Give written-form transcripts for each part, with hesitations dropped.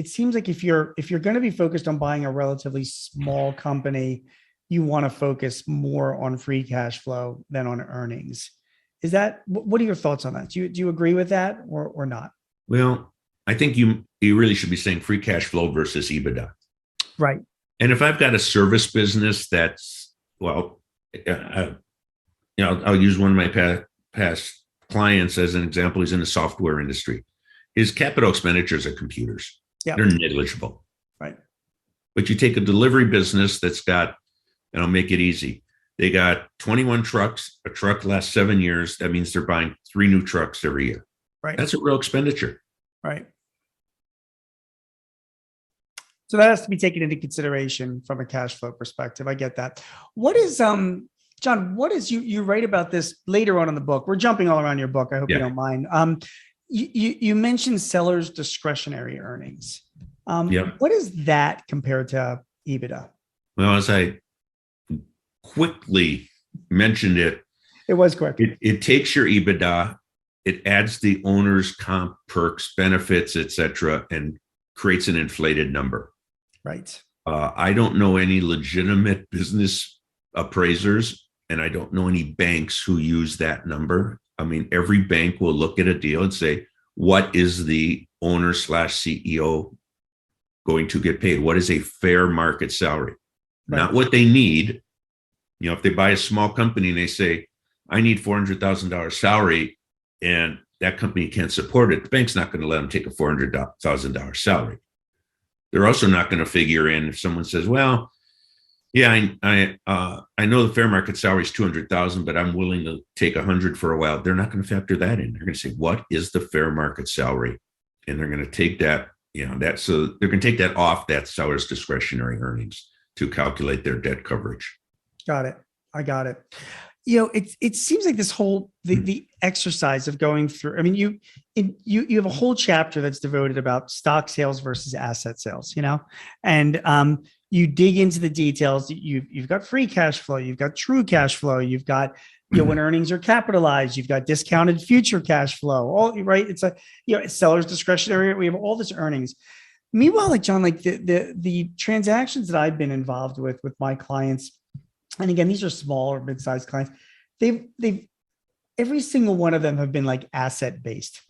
it seems like if you're going to be focused on buying a relatively small company, you want to focus more on free cash flow than on earnings. Is that, what are your thoughts on that? Do you agree with that or not? Well, I think you really should be saying free cash flow versus EBITDA. Right. And if I've got a service business that's, well, I'll use one of my past clients as an example. He's in the software industry. His capital expenditures are computers. Yeah. They're negligible. Right. But you take a delivery business that's got, and I'll make it easy. They got 21 trucks. A truck lasts 7 years. That means they're buying 3 new trucks every year. Right. That's a real expenditure. Right. So that has to be taken into consideration from a cash flow perspective. I get that. What is, John, what is, you write about this later on in the book. We're jumping all around your book. I hope you don't mind. You mentioned sellers' discretionary earnings. What is that compared to EBITDA? Well, as I quickly mentioned it was quick. It takes your EBITDA, it adds the owner's comp, perks, benefits, etc., and creates an inflated number. Right. I don't know any legitimate business appraisers, and I don't know any banks who use that number. I mean, every bank will look at a deal and say, what is the owner / CEO going to get paid? What is a fair market salary? Right. Not what they need. If they buy a small company and they say, I need $400,000 salary, and that company can't support it, the bank's not going to let them take a $400,000 salary. They're also not going to figure in if someone says, well, yeah, I know the fair market salary is $200,000, but I'm willing to take $100 for a while. They're not going to factor that in. They're going to say, what is the fair market salary? And they're going to take that, so they're going to take that off that seller's discretionary earnings to calculate their debt coverage. Got it. I got it. It seems like this whole the exercise of going through. I mean, you have a whole chapter that's devoted about stock sales versus asset sales. And you dig into the details. You've got free cash flow. You've got true cash flow. You've got when earnings are capitalized. You've got discounted future cash flow. All right. It's seller's discretionary. We have all this earnings. Meanwhile, John, the transactions that I've been involved with my clients. And again, these are small or mid-sized clients. They've every single one of them have been asset based,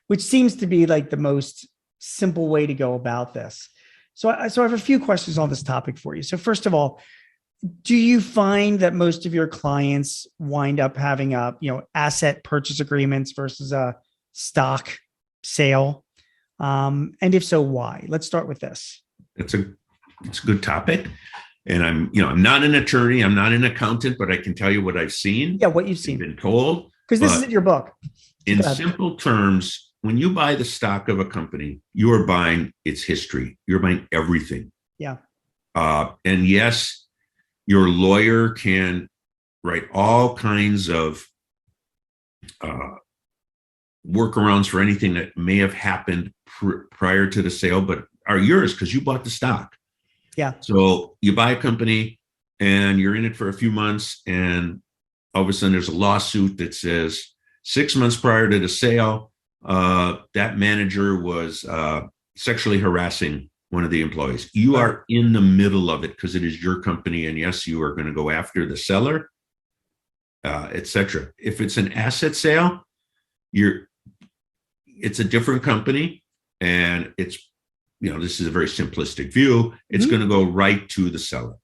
which seems to be the most simple way to go about this. So I have a few questions on this topic for you. So first of all, do you find that most of your clients wind up having asset purchase agreements versus a stock sale? And if so, why? Let's start with this. It's a good topic. And I'm not an attorney, I'm not an accountant, but I can tell you what I've seen. Yeah, what you've seen. Been told. Because this is in your book. In simple terms, when you buy the stock of a company, you are buying its history. You're buying everything. Yeah. And yes, your lawyer can write all kinds of workarounds for anything that may have happened prior to the sale, but are yours because you bought the stock. Yeah. So you buy a company and you're in it for a few months, and all of a sudden there's a lawsuit that says 6 months prior to the sale, that manager was sexually harassing one of the employees. You are in the middle of it because it is your company, and yes, you are going to go after the seller, etc. If it's an asset sale, it's a different company, and it's this is a very simplistic view. It's going to go right to the seller.